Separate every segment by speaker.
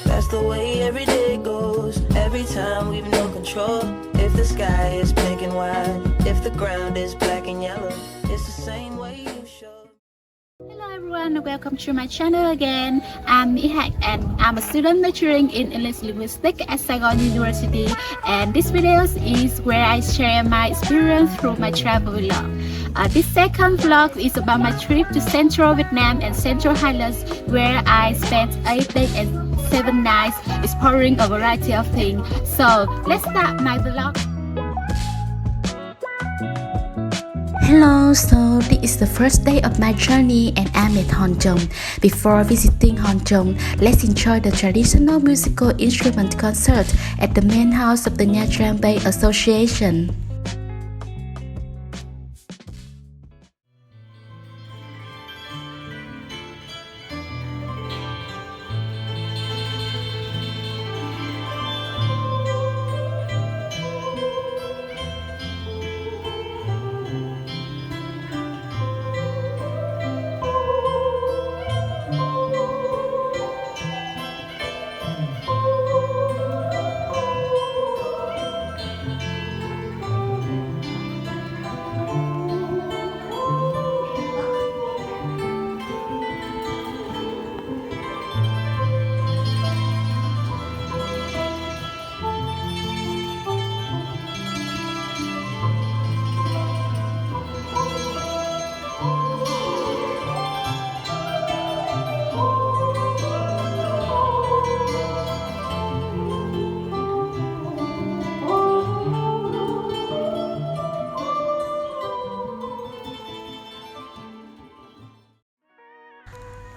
Speaker 1: That's the way every day goes. Every time we've no control. If the sky is pink and white, if the ground is black and yellow, it's the same way you show.
Speaker 2: Hello everyone, welcome to my channel again. I'm Hạnh and I'm a student majoring in English Linguistics at Saigon University, and this video is where I share my experience through my travel vlog. This second vlog is about my trip to Central Vietnam and Central Highlands, where I spent 8 days and 7 nights exploring a variety of things. So let's start my vlog.
Speaker 3: Hello, so this is the first day of my journey and I'm at Hòn Trồng. Before visiting Hòn Trồng, let's enjoy the traditional musical instrument concert at the main house of the Nha Trang Bay Association.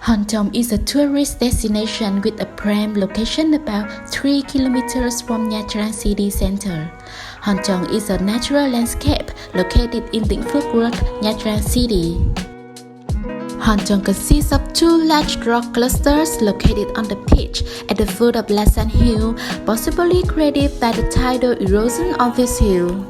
Speaker 3: Hòn Trồng is a tourist destination with a prime location about 3 kilometers from Nha Trang city center. Hòn Trồng is a natural landscape located in Vĩnh Phước Road, Nha Trang city. Hòn Trồng consists of 2 large rock clusters located on the pitch at the foot of Lasan Hill, possibly created by the tidal erosion of this hill.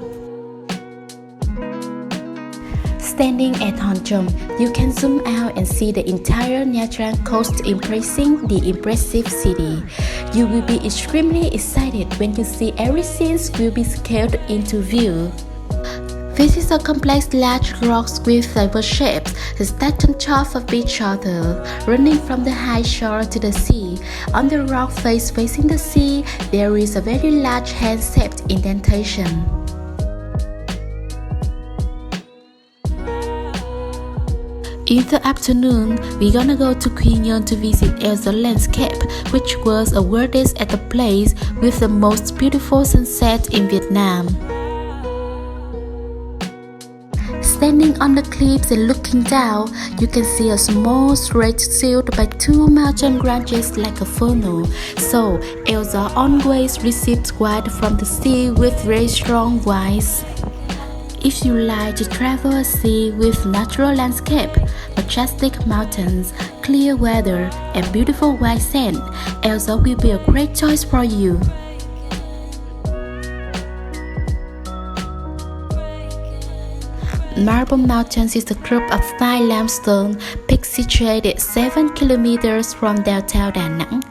Speaker 3: Standing at Hòn Trồng, you can zoom out and see the entire Nha Trang coast, embracing the impressive city. You will be extremely excited when you see every scene will be scaled into view. This is a complex large rocks with diverse shapes stacked on top of each other, running from the high shore to the sea. On the rock face facing the sea, there is a very large hand-shaped indentation. In the afternoon, we're gonna go to Quy Nhơn to visit Elsa Landscape, which was awarded as the place with the most beautiful sunset in Vietnam. Standing on the cliffs and looking down, you can see a small strait sealed by 2 mountain ranges like a funnel. So, Elsa always receives wind from the sea with very strong winds. If you like to travel a sea with natural landscape, majestic mountains, clear weather, and beautiful white sand, Elsa will be a great choice for you. Marble Mountains is a group of 5 limestone peaks situated 7 kilometers from downtown Đà Nẵng.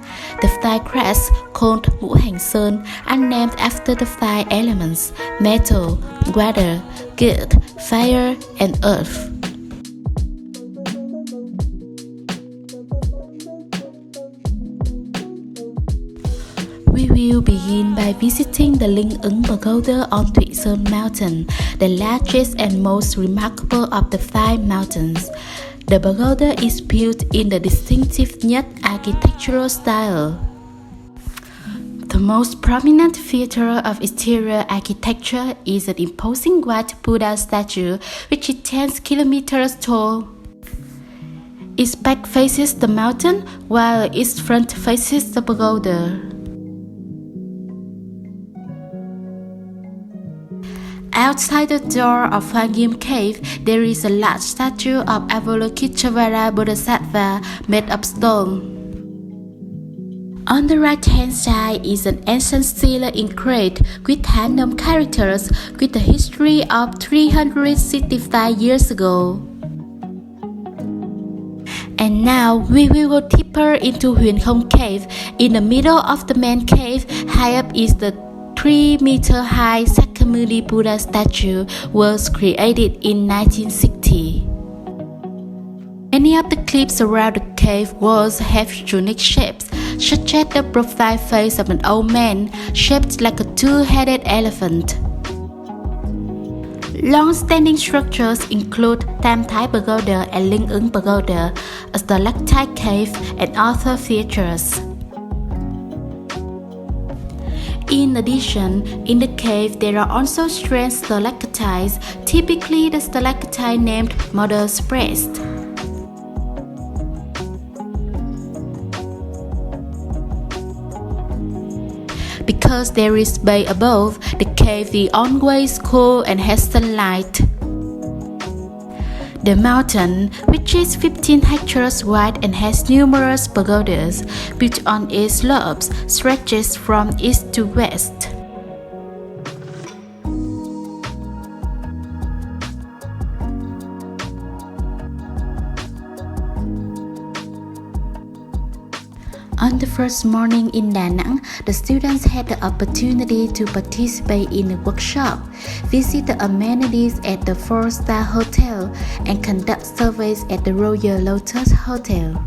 Speaker 3: The 5 crests, called Ngũ Hành Sơn, are named after the 5 elements: metal, water, wood, fire, and earth. We will begin by visiting the Linh Ứng Pagoda on Thụy Sơn Mountain, the largest and most remarkable of the 5 mountains. The pagoda is built in the distinctive Nhất architectural style. The most prominent feature of exterior architecture is an imposing white Buddha statue, which is 10 kilometers tall. Its back faces the mountain, while its front faces the pagoda. Outside the door of Hwangim Cave, there is a large statue of Avalokiteshvara Bodhisattva made of stone. On the right-hand side is an ancient seal engraved with hand characters with a history of 365 years ago. And now we will go deeper into Huyền Không Cave. In the middle of the main cave, high up is the 3-meter high Sakyamuni Buddha statue, was created in 1960. Many of the cliffs around the cave walls have unique shapes, such as the profile face of an old man shaped like a two-headed elephant. Long-standing structures include Tam Thái Pagoda and Linh Ứng Pagoda, a stalactite cave, and other features. In addition, in the cave there are also strange stalactites, typically the stalactite named Mother's Breast. Because there is bay above, the cave is always cool and has sunlight. The mountain, which is 15 hectares wide and has numerous pagodas built on its slopes, stretches from east to west. On the first morning in Da Nang, the students had the opportunity to participate in a workshop, visit the amenities at the 4-star hotel, and conduct surveys at the Royal Lotus Hotel.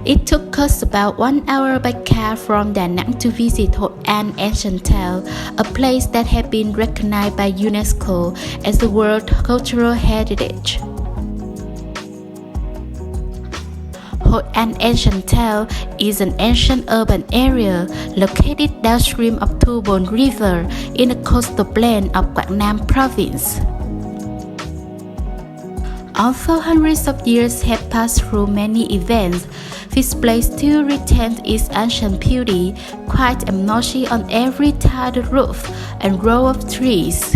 Speaker 3: It took us about 1 hour by car from Da Nang to visit Hội An Ancient Town, a place that has been recognized by UNESCO as the World Cultural Heritage. Hội An Ancient Town is an ancient urban area located downstream of Thu Bồn River in the coastal plain of Quảng Nam Province. Although hundreds of years have passed through many events, this place still retains its ancient beauty, quite nosy on every tiled roof and row of trees.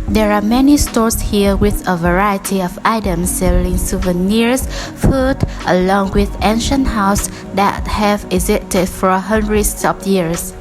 Speaker 3: There are many stores here with a variety of items selling souvenirs, food, along with ancient houses that have existed for hundreds of years.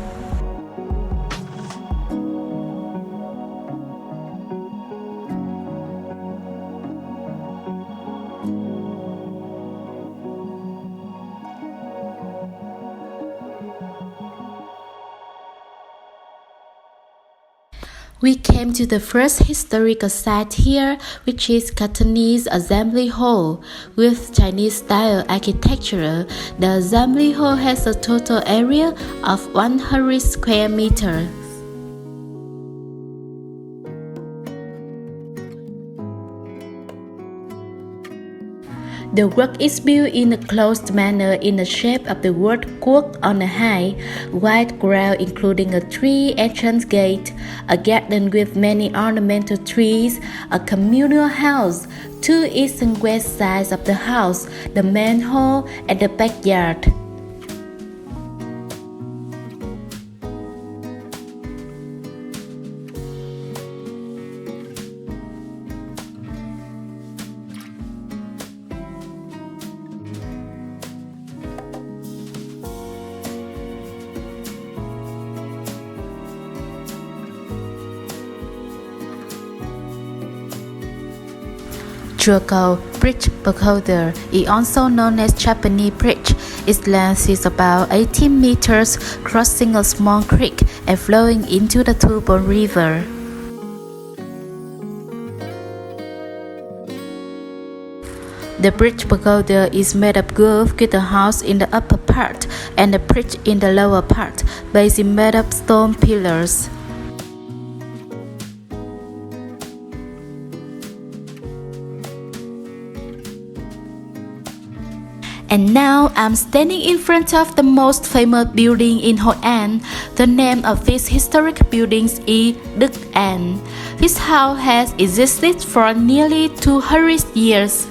Speaker 3: We came to the first historical site here, which is Cantonese Assembly Hall. With Chinese-style architecture, the Assembly Hall has a total area of 100 square meters. The work is built in a closed manner in the shape of the word Quốc on a high, wide ground including a 3-entrance gate, a garden with many ornamental trees, a communal house, 2 east and west sides of the house, the main hall, and the backyard. Chùa Cầu, Bridge Pagoda, is also known as Japanese Bridge. Its length is about 18 meters, crossing a small creek and flowing into the Thu Bồn River. The Bridge Pagoda is made of wood with a house in the upper part and a bridge in the lower part, base is made of stone pillars. And now I'm standing in front of the most famous building in Hội An. The name of this historic building is Đức An. This house has existed for nearly 200 years.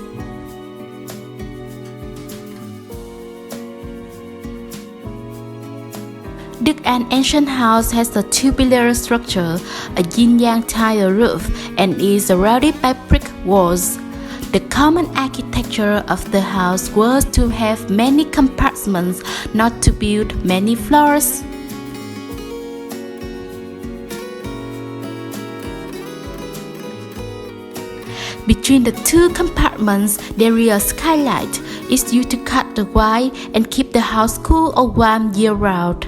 Speaker 3: Đức An ancient house has a tubular structure, a yin-yang tile roof, and is surrounded by brick walls. The common architecture of the house was to have many compartments, not to build many floors. Between the two compartments, there is a skylight. It's used to cut the wire and keep the house cool or warm year-round.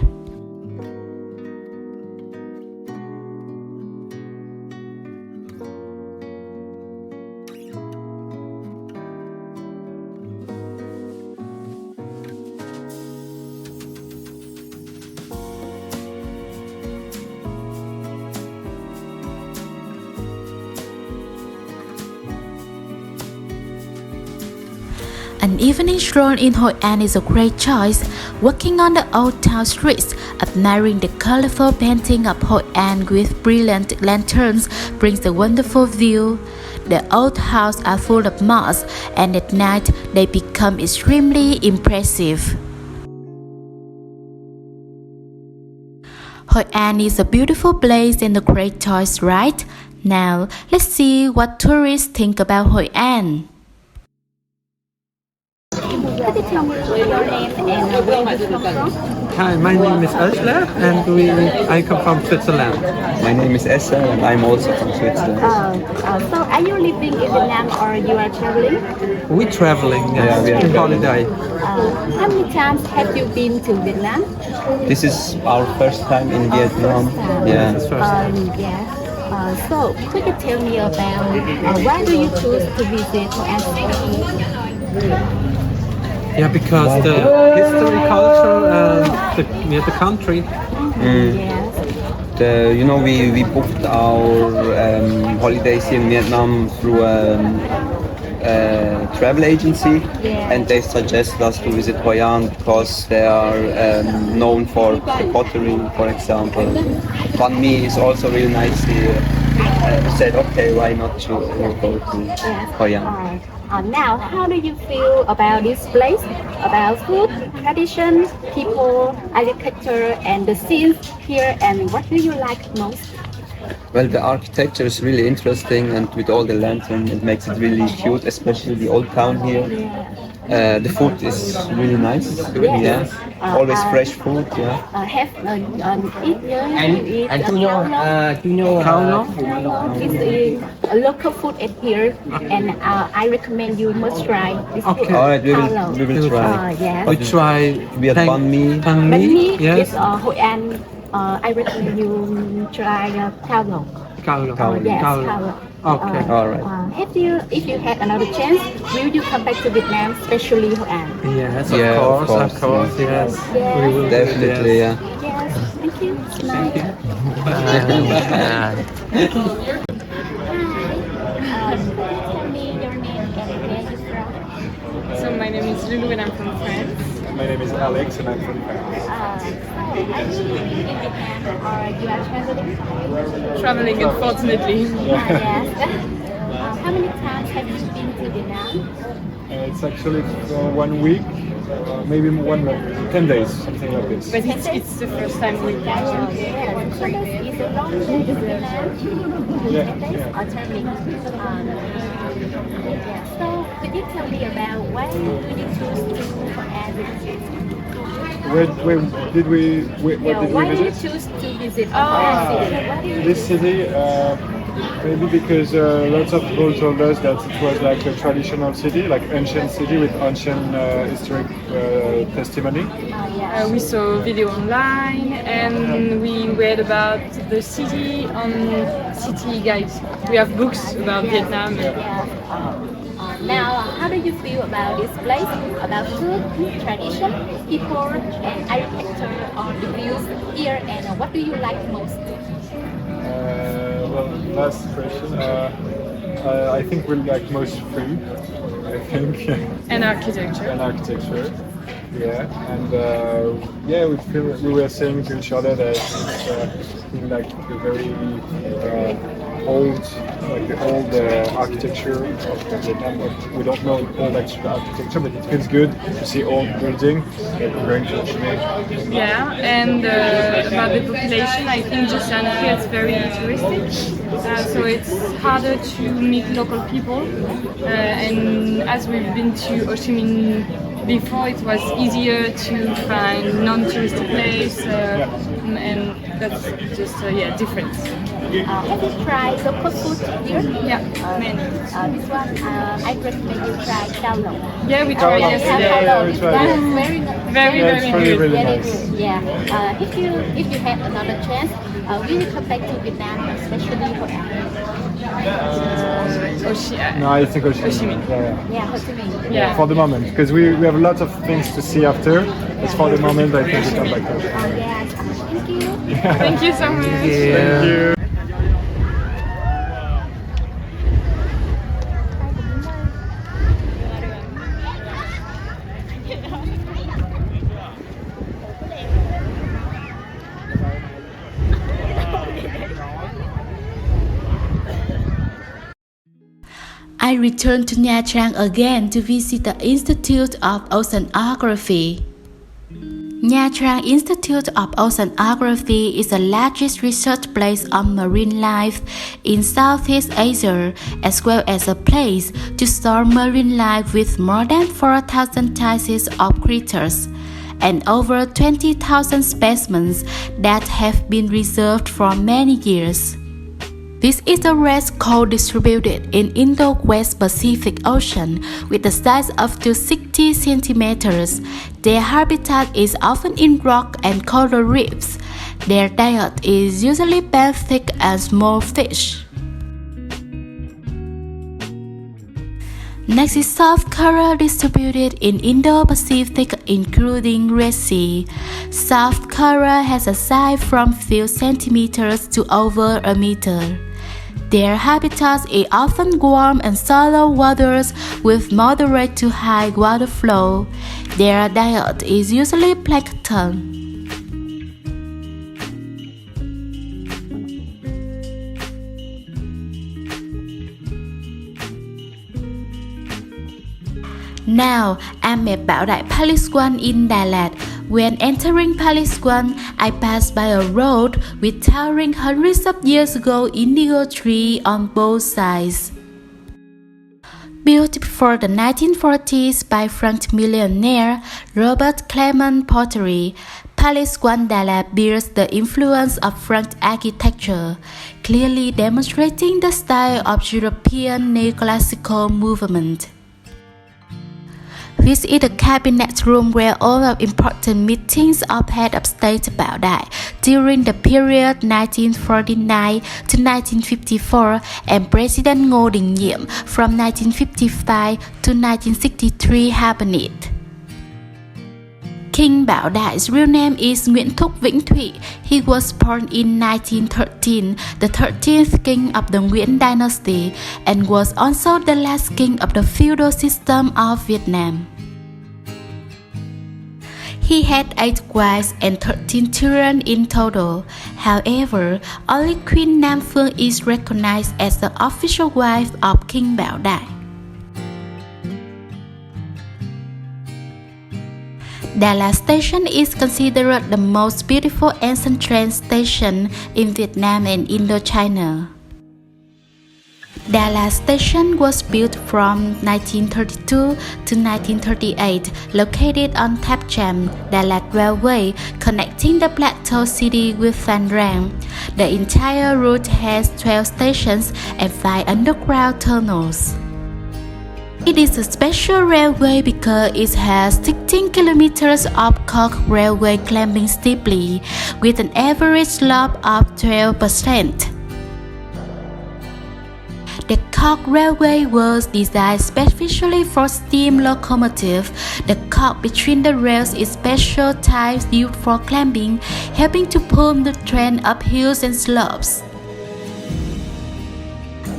Speaker 3: An evening stroll in Hội An is a great choice. Walking on the old town streets, admiring the colorful painting of Hội An with brilliant lanterns brings a wonderful view. The old houses are full of moss, and at night they become extremely impressive. Hội An is a beautiful place and a great choice, right? Now, let's see what tourists think about Hội An.
Speaker 2: Could you tell me your name and where you come from?
Speaker 4: Hi, my name is Ursula and I come from Switzerland.
Speaker 5: My name is Essa and I'm also from Switzerland.
Speaker 2: So are you living in Vietnam or you are traveling?
Speaker 4: We're traveling, yes,
Speaker 5: we are
Speaker 4: in
Speaker 5: traveling.
Speaker 4: holiday.
Speaker 2: How many times have you been to Vietnam?
Speaker 5: This is our first time in Vietnam.
Speaker 2: First time.
Speaker 5: Yeah.
Speaker 4: That's first.
Speaker 2: So could you tell me about why do you choose to visit Hội An City?
Speaker 4: Yeah, because the history, culture, and the country.
Speaker 2: Yes.
Speaker 5: We booked our holidays here in Vietnam through a travel agency,
Speaker 2: Yeah.
Speaker 5: and they suggested us to visit Hoi An because they are known for the pottery, for example. Banh mi is also really nice here. We said, okay, why not to go to Hoi An?
Speaker 2: Now, how do you feel about this place? About food, tradition, people, architecture, and the scenes here, and what do you like most?
Speaker 5: Well, the architecture is really interesting, and with all the lanterns, it makes it really cute, especially the old town here. The food is really nice.
Speaker 2: Yes.
Speaker 5: Yeah, always fresh food. Yeah.
Speaker 2: It's a local food at here, and I recommend you must try this food.
Speaker 4: Okay.
Speaker 5: All right, we
Speaker 2: Khao
Speaker 5: will try.
Speaker 2: yes.
Speaker 4: We try
Speaker 5: We have banh mi.
Speaker 4: Banh
Speaker 2: Bánh
Speaker 4: mi,
Speaker 2: mì
Speaker 4: yes.
Speaker 2: is Hội An. I recommend you try khao lẩu.
Speaker 4: Khao lẩu.
Speaker 2: Yes,
Speaker 4: Khao lẩu.
Speaker 2: khao lẩu.
Speaker 5: Okay. All right.
Speaker 2: If you had another chance, will you come back to Vietnam, especially Hội An?
Speaker 4: Yes,
Speaker 5: Yeah,
Speaker 4: of
Speaker 5: of
Speaker 4: course,
Speaker 5: course,
Speaker 4: yes.
Speaker 2: Yes.
Speaker 4: We will do,
Speaker 5: Definitely,
Speaker 4: yes.
Speaker 5: yeah.
Speaker 2: Yes, thank you. Nice. Tell me your name and where you from.
Speaker 6: So my name is Lulu and I'm from France.
Speaker 7: My name is Alex and I'm from Paris.
Speaker 2: Are you living in Vietnam or you are traveling?
Speaker 6: Traveling, unfortunately.
Speaker 2: Yes. How many times have you been to Vietnam?
Speaker 7: It's actually for 1 week, maybe 10 days, something like this.
Speaker 6: But it's the first time we travel.
Speaker 2: Yes. So that is a long day to Vietnam.
Speaker 7: Yeah,
Speaker 2: And days
Speaker 7: yeah.
Speaker 2: are traveling. So could you tell me about why did you choose to Hội An?
Speaker 7: Where did we? What did
Speaker 2: Why
Speaker 7: we
Speaker 2: did you
Speaker 7: visit?
Speaker 2: choose to visit Hội An City? Why did you
Speaker 7: This city, maybe because lots of people told us that it was like a traditional city, like ancient city with ancient historic testimony.
Speaker 6: We saw video online and we read about the city on city guides. We have books about Vietnam.
Speaker 2: Now, how do you feel about this place? About food, tradition, people, and architecture, or the views here, and what do you like most?
Speaker 7: Well, last question. I think we like most food. I think.
Speaker 6: And architecture.
Speaker 7: And architecture. Yeah, and we were saying to each other that it's like the very old, like the old architecture of Vietnam. We don't know all actual architecture, but it feels good to see old building like going to Chile.
Speaker 6: Yeah, and about the population, I think Japan here is very touristic, so it's harder to meet local people. And as we've been to Ho Chi Minh before, it was easier to find non-touristic place, and that's just different.
Speaker 2: Have you tried local food here?
Speaker 6: Yeah,
Speaker 2: This one, I recommend you try Cao Lộc.
Speaker 6: yeah, we tried yesterday.
Speaker 7: Yeah, we tried it.
Speaker 2: Very nice.
Speaker 6: Very,
Speaker 7: Yeah, it's
Speaker 6: very
Speaker 7: really,
Speaker 6: good.
Speaker 7: really
Speaker 2: Very
Speaker 7: nice.
Speaker 2: good. Yeah. If you have another chance, we will come back to Vietnam, especially for
Speaker 7: No, I think Ho Chi
Speaker 6: Ho Chi Minh.
Speaker 7: Minh. Yeah.
Speaker 2: Ho Chi Minh.
Speaker 6: Yeah.
Speaker 7: For the moment, because we have lots of things to see after. But for the moment, I think we come back to Ho Chi Minh.
Speaker 2: Yeah. Thank you.
Speaker 6: Thank you so much.
Speaker 7: Thank you.
Speaker 3: I returned to Nha Trang again to visit the Institute of Oceanography. Nha Trang Institute of Oceanography is the largest research place on marine life in Southeast Asia, as well as a place to store marine life with more than 4,000 types of creatures and over 20,000 specimens that have been reserved for many years. This is a rest cold distributed in Indo-West Pacific Ocean with a size up to 60 centimeters. Their habitat is often in rock and coral reefs. Their diet is usually benthic and small fish. Next is soft coral distributed in Indo-Pacific, including Red Sea. Soft coral has a size from few centimeters to over a meter. Their habitat is often warm and shallow waters with moderate to high water flow. Their diet is usually plankton. Now, I'm at Bảo Đại Palace One in Đà Lạt. When entering Palace One, I passed by a road with towering hundreds of years ago indigo tree on both sides. Built before the 1940s by French millionaire Robert Clement Pottery, Palace One Đà Lạt bears the influence of French architecture, clearly demonstrating the style of European neoclassical movement. This is the cabinet room where all of important meetings of head of state Bảo Đại during the period 1949 to 1954 and President Ngô Đình Diệm from 1955 to 1963 happened. King Bảo Đại real name is Nguyễn Thúc Vĩnh Thụy. He was born in 1913, the 13th king of the Nguyễn dynasty, and was also the last king of the feudal system of Vietnam. He had 8 wives and 13 children in total. However, only Queen Nam Phương is recognized as the official wife of King Bảo Đại. Đà Lạt Station is considered the most beautiful ancient train station in Vietnam and Indochina. Đà Lạt Station was built from 1932 to 1938, located on Tháp Chàm, Đà Lạt Railway, connecting the plateau city with Phan Rang. The entire route has 12 stations and 5 underground tunnels. It is a special railway because it has 16 kilometers of coach railway climbing steeply, with an average slope of 12%. The coach railway was designed specially for steam locomotive. The coach between the rails is special types used for climbing, helping to pull the train up hills and slopes.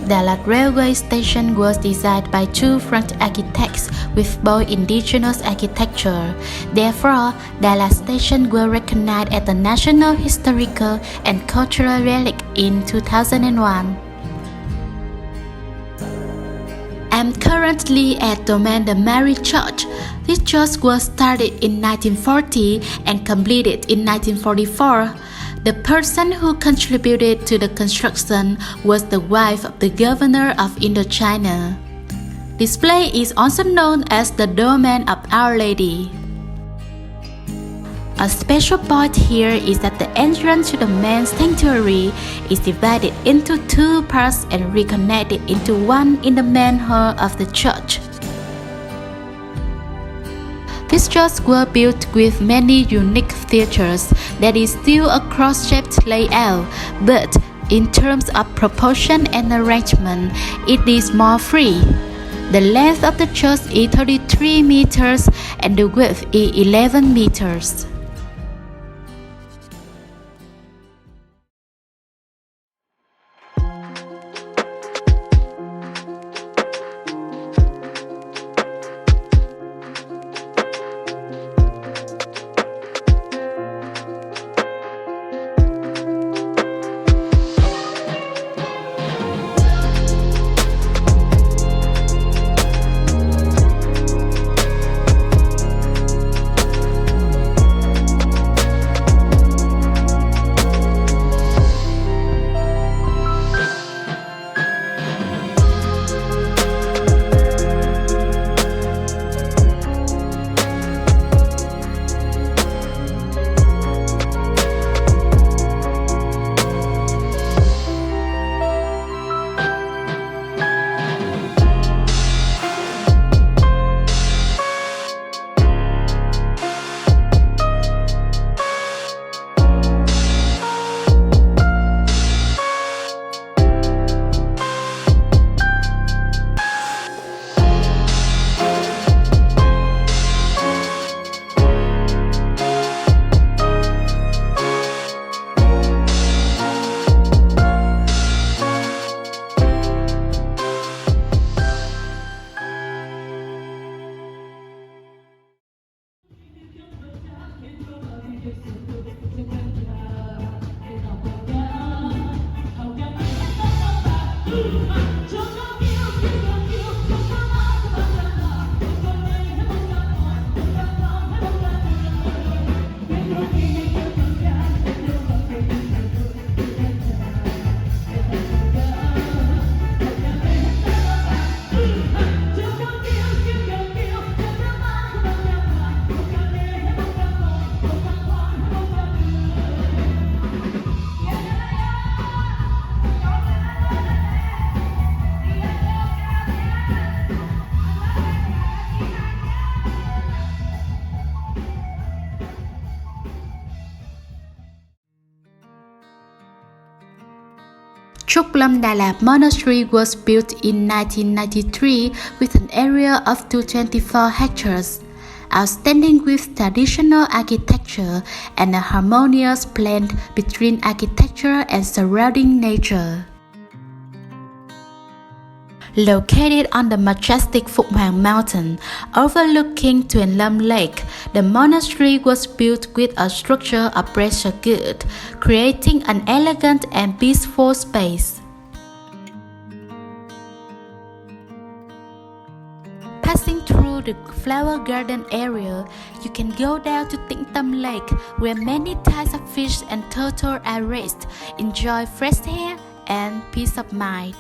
Speaker 3: Dalat railway station was designed by two French architects with both indigenous architecture. Therefore, Dalat station was recognized as a national historical and cultural relic in 2001. I'm currently at Domaine de Marie Church. This church was started in 1940 and completed in 1944. The person who contributed to the construction was the wife of the governor of Indochina. This place is also known as the Domain of Our Lady. A special point here is that the entrance to the main sanctuary is divided into two parts and reconnected into one in the main hall of the church. This church was built with many unique features that is still a cross-shaped layout, but in terms of proportion and arrangement, it is more free. The length of the church is 33 meters and the width is 11 meters. Trúc Lâm Đà Lạt Monastery was built in 1993 with an area up to 24 hectares, outstanding with traditional architecture and a harmonious blend between architecture and surrounding nature. Located on the majestic Phụng Hoàng Mountain, overlooking Tuyền Lâm Lake, the monastery was built with a structure of pressure good, creating an elegant and peaceful space. Passing through the flower garden area, you can go down to Tĩnh Tâm Lake, where many types of fish and turtle are raised. Enjoy fresh air and peace of mind.